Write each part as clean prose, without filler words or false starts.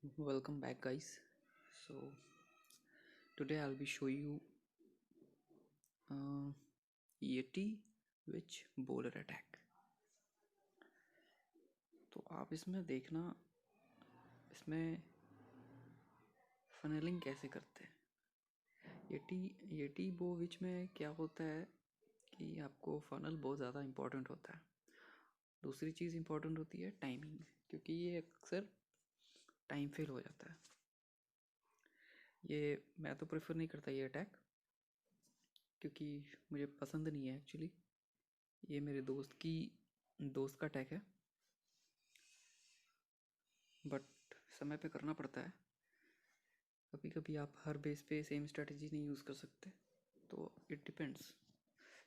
Welcome back, guys. So today I'll be showing you uh, Yeti which bowler attack. तो आप इसमें देखना, इसमें फनलिंग कैसे करते हैं। येटी बो विच में क्या होता है कि आपको फनल बहुत ज़्यादा इम्पोर्टेंट होता है। दूसरी चीज़ इम्पोर्टेंट होती है टाइमिंग, क्योंकि ये अक्सर टाइम फेल हो जाता है। ये मैं तो प्रेफर नहीं करता ये अटैक, क्योंकि मुझे पसंद नहीं है एक्चुअली। ये मेरे दोस्त का अटैक है, बट समय पे करना पड़ता है। कभी कभी आप हर बेस पे सेम स्ट्रेटजी नहीं यूज़ कर सकते, तो इट डिपेंड्स।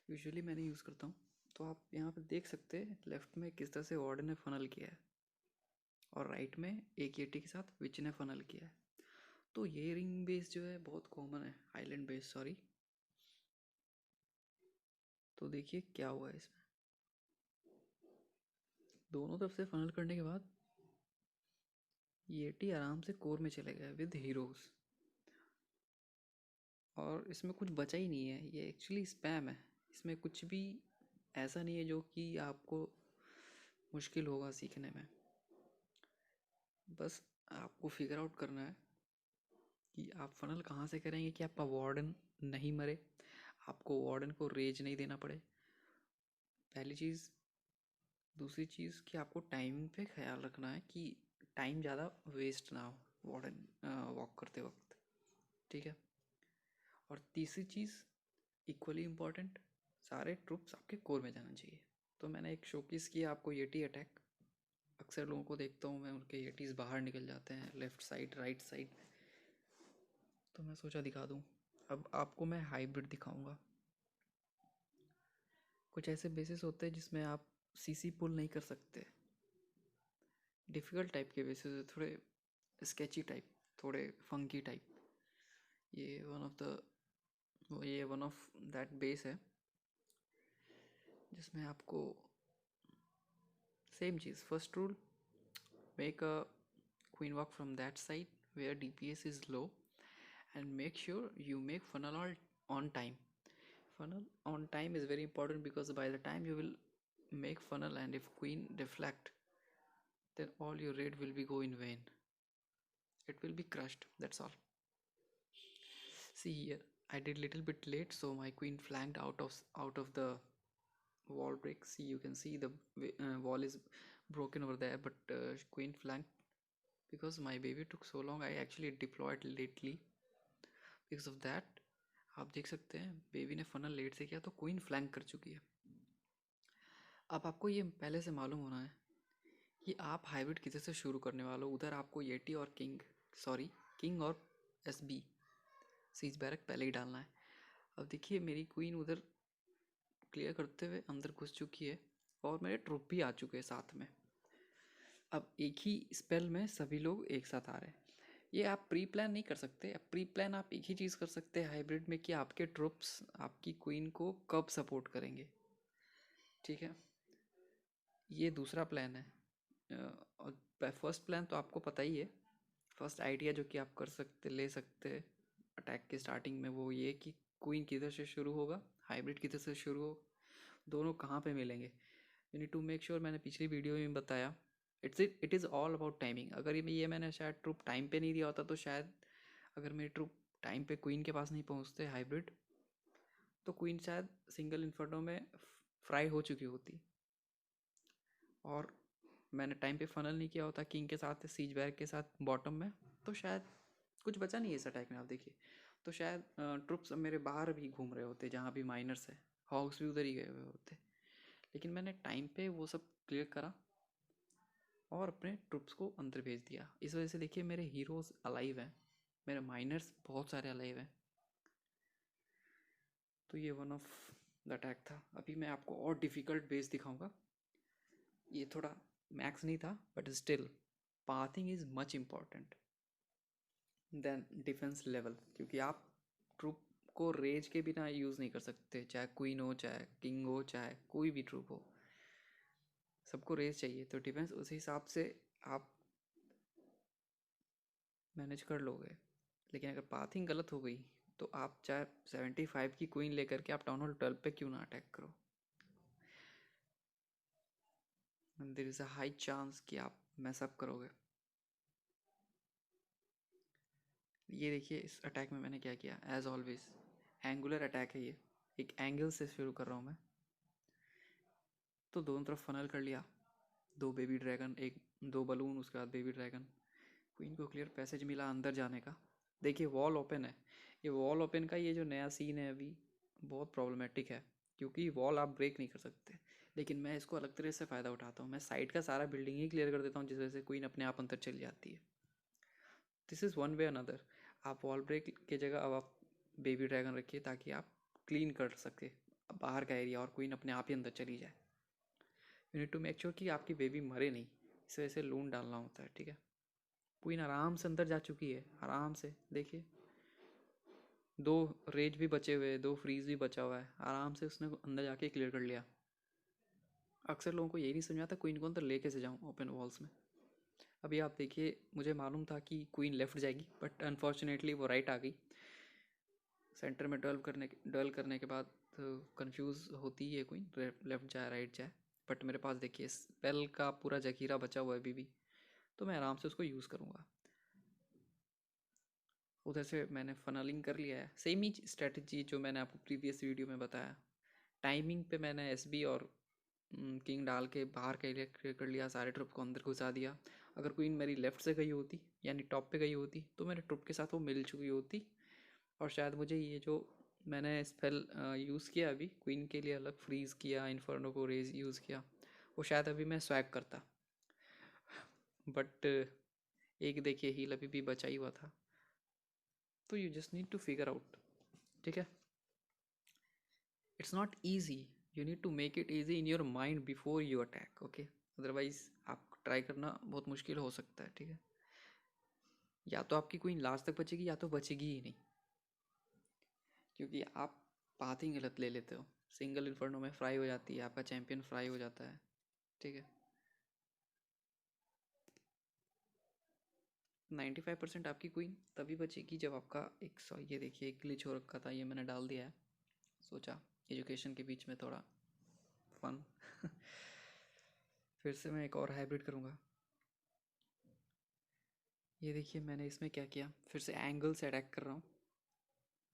यूजुअली मैंने यूज़ करता हूँ। तो आप यहाँ पे देख सकते हैं लेफ्ट में किस तरह से वार्डन ने फनल किया है, और राइट में एक येटी के साथ विच ने फनल किया है। तो ये रिंग बेस जो है बहुत कॉमन है, आइलैंड बेस सॉरी। तो देखिए क्या हुआ है इसमें। दोनों तरफ से फनल करने के बाद येटी आराम से कोर में चले गए विद हीरोज़, और इसमें कुछ बचा ही नहीं है। ये एक्चुअली स्पैम है, इसमें कुछ भी ऐसा नहीं है जो कि आपको मुश्किल होगा सीखने में। बस आपको फिगर आउट करना है कि आप फनल कहाँ से करेंगे कि आपका वार्डन नहीं मरे, आपको वार्डन को रेज नहीं देना पड़े, पहली चीज़। दूसरी चीज़ कि आपको टाइमिंग पे ख्याल रखना है कि टाइम ज़्यादा वेस्ट ना हो वार्डन वॉक करते वक्त, ठीक है। और तीसरी चीज़ इक्वली इम्पॉर्टेंट, सारे ट्रुप्स आपके कोर में जाना चाहिए। तो मैंने एक शोकेस किया आपको येटी अटैक। अक्सर लोगों को देखता हूँ मैं, उनके येटीज़ बाहर निकल जाते हैं लेफ़्ट साइड राइट साइड, तो मैं सोचा दिखा दूँ। अब आपको मैं हाइब्रिड दिखाऊंगा। कुछ ऐसे बेसिस होते हैं जिसमें आप सीसी पुल नहीं कर सकते, डिफ़िकल्ट टाइप के बेसिस है, थोड़े स्केची टाइप, थोड़े फंकी टाइप। ये वन ऑफ दैट बेस है जिसमें आपको same cheese, first rule, make a queen walk from that side where DPS is low, and make sure you make funnel all on time. Funnel on time is very important because by the time you will make funnel and if queen deflect, then all your raid will be go in vain. It will be crushed, that's all. See here, I did little bit late, so my queen flanked out of the wall break. See, you can see the wall is broken over there, but queen flanked. Because my baby took so long, I actually deployed lately. Because of that आप देख सकते हैं baby ने funnel late से किया तो queen flank कर चुकी है। अब आपको ये पहले से मालूम होना है कि आप हाइब्रिड किधर से शुरू करने वाले हो। उधर आपको येटी और किंग और SB सीज बैरक पहले ही डालना है। अब देखिए मेरी क्वीन उधर क्लियर करते हुए अंदर घुस चुकी है, और मेरे ट्रुप भी आ चुके हैं साथ में। अब एक ही स्पेल में सभी लोग एक साथ आ रहे हैं। ये आप प्री प्लान नहीं कर सकते। अब प्री प्लान आप एक ही चीज़ कर सकते हैं हाइब्रिड में कि आपके ट्रुप्स आपकी क्वीन को कब सपोर्ट करेंगे, ठीक है। ये दूसरा प्लान है। और फर्स्ट प्लान तो आपको पता ही है। फर्स्ट आइडिया जो कि आप कर सकते ले सकते अटैक के स्टार्टिंग में, वो ये कि क्वीन किधर से शुरू होगा, हाइब्रिड किधर से शुरू हो, दोनों कहाँ पे मिलेंगे। You need to make sure, मैंने पिछली वीडियो में बताया, it is all about timing. अगर ये मैंने शायद ट्रुप टाइम पे नहीं दिया होता, तो शायद अगर मेरे ट्रुप टाइम पे क्वीन के पास नहीं पहुँचते हाइब्रिड, तो क्वीन शायद सिंगल इन्फर्नो में फ्राई हो चुकी होती। और मैंने टाइम पे फनल नहीं किया होता किंग के साथ सीज बैग के साथ बॉटम में, तो शायद कुछ बचा नहीं है इस अटैक में। आप देखिए, तो शायद ट्रुप्स मेरे बाहर भी घूम रहे होते, जहाँ भी माइनर्स है, हॉग्स भी उधर ही गए हुए होते। लेकिन मैंने टाइम पे वो सब क्लियर करा और अपने ट्रुप्स को अंदर भेज दिया। इस वजह से देखिए मेरे हीरोज़ अलाइव हैं, मेरे माइनर्स बहुत सारे अलाइव हैं। तो ये वन ऑफ द अटैक था। अभी मैं आपको और डिफ़िकल्ट बेस दिखाऊंगा। ये थोड़ा मैक्स नहीं था, but still pathing is much important than defence level, क्योंकि आप ट्रूप को रेज के बिना यूज़ नहीं कर सकते। चाहे क्वीन हो, चाहे किंग हो, चाहे कोई भी ट्रूप हो, सबको रेज चाहिए। तो डिफेंस उसी हिसाब से आप मैनेज कर लोगे। लेकिन अगर पाथिंग गलत हो गई तो आप चाहे 75 की क्वीन लेकर के आप टाउन हॉल 12 पे क्यों ना अटैक करो, there is a high chance कि आप मैसअप करोगे। ये देखिए इस अटैक में मैंने क्या किया, एज ऑलवेज एंगुलर अटैक है ये, एक एंगल से शुरू कर रहा हूँ मैं। तो दोनों तरफ फनल कर लिया, 2 बेबी ड्रैगन, एक 2 बलून, उसके बाद बेबी ड्रैगन। क्वीन को क्लियर पैसेज मिला अंदर जाने का। देखिए वॉल ओपन है, ये वॉल ओपन का ये जो नया सीन है अभी बहुत प्रॉब्लमेटिक है, क्योंकि वॉल आप ब्रेक नहीं कर सकते। लेकिन मैं इसको अलग तरह से फ़ायदा उठाता हूँ, मैं साइड का सारा बिल्डिंग ही क्लियर कर देता हूँ, जिस वजह से क्वीन अपने आप अंदर चली जाती है। This is one way another. आप वॉल ब्रेक की जगह अब आप बेबी ड्रैगन रखिए ताकि आप क्लीन कर सके बाहर का एरिया और क्वीन अपने आप ही अंदर चली जाए। You need to make sure कि आपकी बेबी मरे नहीं, इस वजह से लून डालना होता है, ठीक है। क्वीन आराम से अंदर जा चुकी है, आराम से देखिए, 2 रेज भी बचे हुए, 2 फ्रीज भी बचा हुआ है, आराम से उसने अंदर जाके क्लियर कर लिया। अक्सर लोगों को यही नहीं समझ आता क्वीन को अंदर ले कैसे जाऊँ ओपन वॉल्स में। अभी आप देखिए, मुझे मालूम था कि क्वीन लेफ्ट जाएगी बट अनफॉर्चुनेटली वो राइट आ गई। सेंटर में डल करने के बाद कंफ्यूज होती है क्वीन, लेफ्ट जाए राइट जाए। बट मेरे पास देखिए स्पेल का पूरा जखीरा बचा हुआ है अभी भी, तो मैं आराम से उसको यूज़ करूँगा। उधर से मैंने फनलिंग कर लिया है, सेम ही स्ट्रेटजी जो मैंने आपको प्रीवियस वीडियो में बताया। टाइमिंग पे मैंने एसबी और किंग डाल के बाहर का एरिया क्लियर कर लिया, सारे ट्रुप को अंदर घुसा दिया। अगर क्वीन मेरी लेफ्ट से गई होती यानी टॉप पे गई होती तो मेरे ट्रुप के साथ वो मिल चुकी होती, और शायद मुझे ये जो मैंने स्पेल यूज़ किया अभी क्वीन के लिए अलग फ्रीज़ किया, इन्फर्नो को रेज यूज़ किया, वो शायद अभी मैं स्वैग करता। बट एक देखिए हील अभी भी बचा ही हुआ था। तो you just need to figure out, ठीक है। It's not easy, you need to make it easy in your mind before you attack, okay. Otherwise आप ट्राई करना बहुत मुश्किल हो सकता है, ठीक है। या तो आपकी क्वीन लास्ट तक बचेगी या तो बचेगी ही नहीं, क्योंकि आप पाथ ही गलत ले लेते हो। सिंगल इन्फर्नो में फ्राई हो जाती है, आपका चैंपियन फ्राई हो जाता है, ठीक है। 95% आपकी क्वीन तभी बचेगी जब आपका एक सौ, ये देखिए एक ग्लिच हो रखा था, ये मैंने डाल दिया है, सोचा एजुकेशन के बीच में थोड़ा फन। फिर से मैं एक और हाइब्रिड करूँगा। ये देखिए मैंने इसमें क्या किया, फिर से एंगल से अटैक कर रहा हूँ।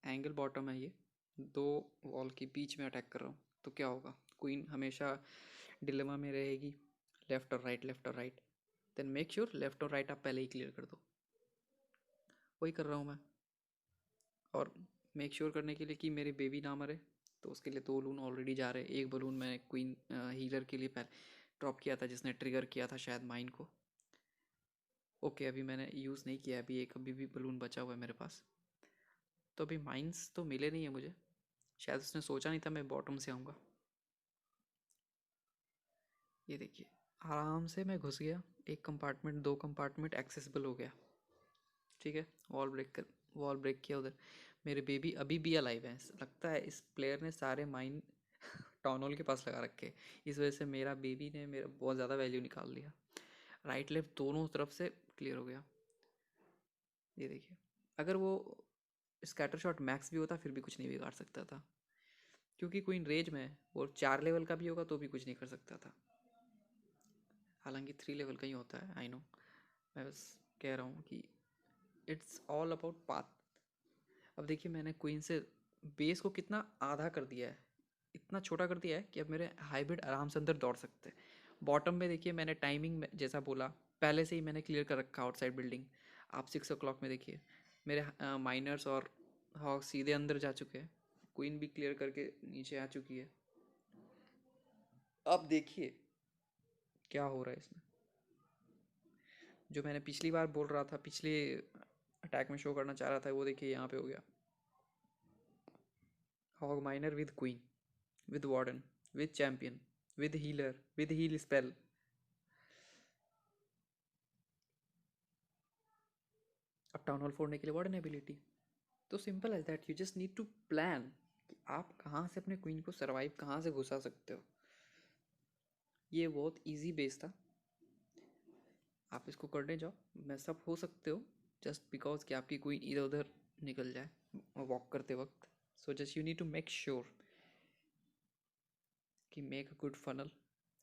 एंगल बॉटम है ये, 2 वॉल के बीच में अटैक कर रहा हूँ। तो क्या होगा, क्वीन हमेशा डिलेमा में रहेगी, लेफ्ट और राइट, लेफ्ट और right. Then make sure left और राइट आप पहले ही क्लियर कर दो, वही कर रहा हूँ मैं। और मेक श्योर करने के लिए कि मेरे बेबी ना मरे, तो उसके लिए 2 बलून ऑलरेडी जा रहे हैं। एक बलून मैं क्वीन हीलर के लिए पहले ड्रॉप किया था, जिसने ट्रिगर किया था शायद माइन को। ओके अभी मैंने यूज़ नहीं किया, अभी एक अभी भी बलून बचा हुआ है मेरे पास। तो अभी माइंस तो मिले नहीं है मुझे, शायद उसने सोचा नहीं था मैं बॉटम से आऊँगा। ये देखिए आराम से मैं घुस गया, एक कंपार्टमेंट, 2 कंपार्टमेंट एक्सेसिबल हो गया, ठीक है। वॉल ब्रेक किया उधर। मेरे बेबी अभी भी अलाइव हैं, लगता है इस प्लेयर ने सारे माइन टाउन हॉल के पास लगा रखे, इस वजह से मेरा बेबी ने मेरा बहुत ज़्यादा वैल्यू निकाल लिया। राइट लेफ्ट दोनों तरफ से क्लियर हो गया। ये देखिए अगर वो स्कैटर शॉट मैक्स भी होता फिर भी कुछ नहीं बिगाड़ सकता था, क्योंकि क्वीन रेज में है, वो 4 लेवल का भी होगा तो भी कुछ नहीं कर सकता था। हालांकि 3 लेवल का ही होता है, आई नो। मैं बस कह रहा हूँ कि इट्स ऑल अबाउट पाथ। अब देखिए मैंने क्वीन से बेस को कितना आधा कर दिया है, इतना छोटा कर दिया है कि अब मेरे हाइब्रिड आराम से अंदर दौड़ सकते हैं। बॉटम में देखिए मैंने टाइमिंग में जैसा बोला पहले से ही मैंने क्लियर कर रखा आउटसाइड बिल्डिंग। आप 6 o'clock में देखिए मेरे माइनर्स और हॉक सीधे अंदर जा चुके हैं, क्वीन भी क्लियर करके नीचे आ चुकी है। अब देखिए क्या हो रहा है इसमें, जो मैंने पिछली बार बोल रहा था, पिछले अटैक में शो करना चाह रहा था, वो देखिए यहाँ पे हो गया। Hog miner with queen, with warden, with champion, with healer, with heal spell. अब टाउन हॉल फोड़ने के लिए वार्डन एबिलिटी। तो simple as that, you just need to plan कि आप कहाँ से अपने क्वीन को सर्वाइव कहाँ से घुसा सकते हो। ये बहुत इजी बेस था, आप इसको करने जाओ, मैसअप हो सकते हो जस्ट बिकॉज कि आपकी क्वीन इधर उधर निकल जाए वॉक करते वक्त. So just you need to make sure कि make a good funnel,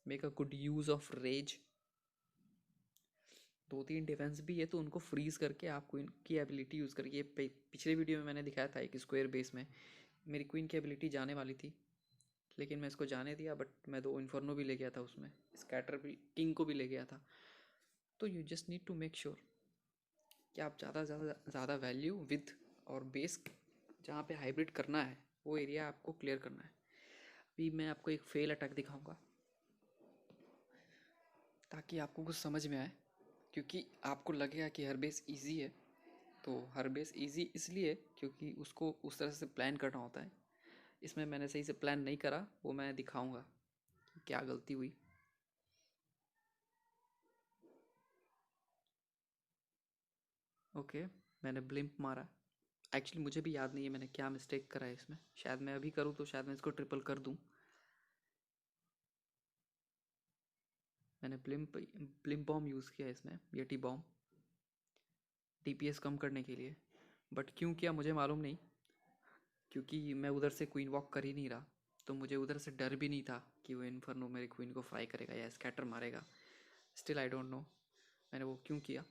make a good use of rage. 2-3 defence भी है तो उनको फ्रीज करके आप क्वीन की एबिलिटी यूज़ करके, पिछले वीडियो में मैंने दिखाया था एक स्क्वायर बेस में मेरी क्वीन की एबिलिटी जाने वाली थी, लेकिन मैं इसको जाने दिया. बट मैं 2 इन्फर्नो भी ले गया था उसमें, स्कैटर भी, किंग को भी ले गया था. तो you just need to make sure कि आप ज़्यादा ज़्यादा ज़्यादा वैल्यू विथ और बेस जहाँ पे हाइब्रिड करना है वो एरिया आपको क्लियर करना है. अभी मैं आपको एक फेल अटैक दिखाऊंगा ताकि आपको कुछ समझ में आए, क्योंकि आपको लगेगा कि हर बेस इजी है. तो हर बेस इजी इसलिए क्योंकि उसको उस तरह से प्लान करना होता है. इसमें मैंने सही से प्लान नहीं करा, वो मैं दिखाऊंगा क्या गलती हुई. ओके, मैंने ब्लिम्प मारा. एक्चुअली मुझे भी याद नहीं है मैंने क्या मिस्टेक करा है इसमें. शायद मैं अभी करूँ तो शायद मैं इसको ट्रिपल कर दूँ. मैंने ब्लिम्प बॉम्ब यूज़ किया इसमें, येटी बॉम्ब, डीपीएस कम करने के लिए. बट क्यों किया मुझे मालूम नहीं, क्योंकि मैं उधर से क्वीन वॉक कर ही नहीं रहा. तो मुझे उधर से डर भी नहीं था कि वो इन्फर्नो मेरी क्वीन को फ्राई करेगा या स्कैटर मारेगा. स्टिल आई डोंट नो मैंने वो क्यों किया.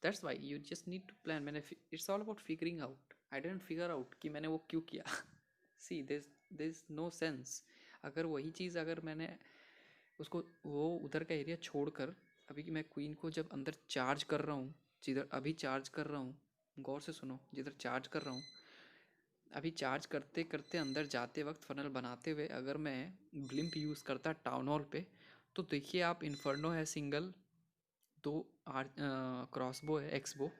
That's why you just need to plan. मैंने it's all about figuring out. I didn't figure out कि मैंने वो क्यों किया. See this is no sense. अगर वही चीज़ अगर मैंने उसको वो उधर का एरिया छोड़कर, अभी कि मैं क्वीन को जब अंदर चार्ज कर रहा हूँ, जिधर अभी चार्ज कर रहा हूँ, गौर से सुनो, जिधर चार्ज कर रहा हूँ अभी चार्ज करते करते अंदर जाते वक्त फनल बनाते हुए अगर मैं ब्लिम्प यूज़ करता टाउन हॉल पे, तो देखिए आप इन्फर्नो है सिंगल, 2 क्रॉसबो है एक्सबो,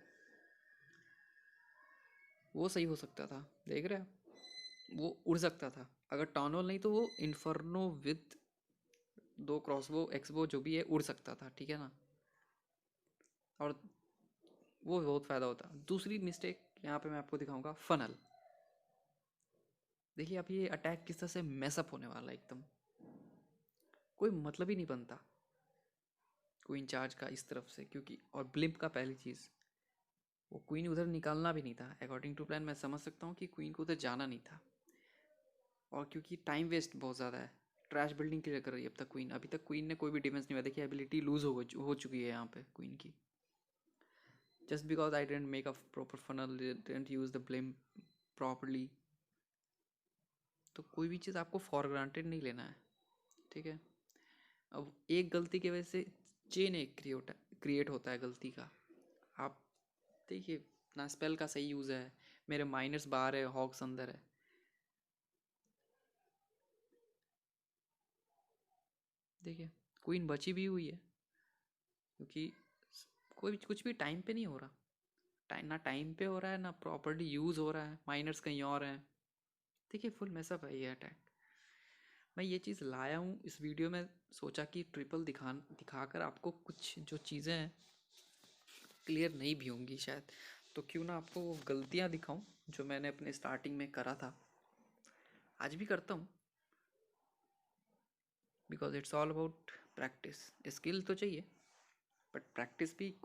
वो सही हो सकता था. देख रहे हैं वो उड़ सकता था. अगर टाउन हॉल नहीं तो वो इन्फर्नो विद 2 क्रॉसबो एक्सबो जो भी है उड़ सकता था. ठीक है ना. और वो बहुत फ़ायदा होता. दूसरी मिस्टेक यहाँ पे मैं आपको दिखाऊंगा, फनल. देखिए अब ये अटैक किस तरह से मैसअप होने वाला है एकदम, कोई मतलब ही नहीं बनता क्वीन चार्ज का इस तरफ से. क्योंकि और ब्लिम्प का पहली चीज़, वो क्वीन उधर निकालना भी नहीं था. अकॉर्डिंग टू प्लान मैं समझ सकता हूँ कि क्वीन को उधर जाना नहीं था. और क्योंकि टाइम वेस्ट बहुत ज़्यादा है, ट्रैश बिल्डिंग क्लियर कर रही है अब तक क्वीन. अभी तक क्वीन ने कोई भी डिफेंस नहीं हुआ. देखिए एबिलिटी लूज हो चुकी है यहाँ पे क्वीन की. Just because I dent make a proper funnel, dent use the blame properly. तो कोई भी चीज़ आपको फॉर ग्रांटेड नहीं लेना है. ठीक है. अब एक गलती की वजह से चेन एक क्रिएट होता है गलती का. आप देखिए ना, स्पेल का सही यूज़ है, मेरे माइनस बाहर है, हॉक्स अंदर है. देखिए क्वीन बची भी हुई है क्योंकि कोई कुछ भी टाइम पे नहीं हो रहा. ना टाइम पे हो रहा है ना प्रॉपर्ली यूज़ हो रहा है, माइनर्स कहीं और हैं. देखिए फुल मैसअप है ये अटैक. मैं ये चीज़ लाया हूँ इस वीडियो में, सोचा कि ट्रिपल दिखाकर आपको कुछ जो चीज़ें हैं क्लियर नहीं भी होंगी शायद, तो क्यों ना आपको वो गलतियाँ दिखाऊं जो मैंने अपने स्टार्टिंग में करा था, आज भी करता हूँ. Because it's all about practice. Skill तो चाहिए बट प्रैक्टिस भी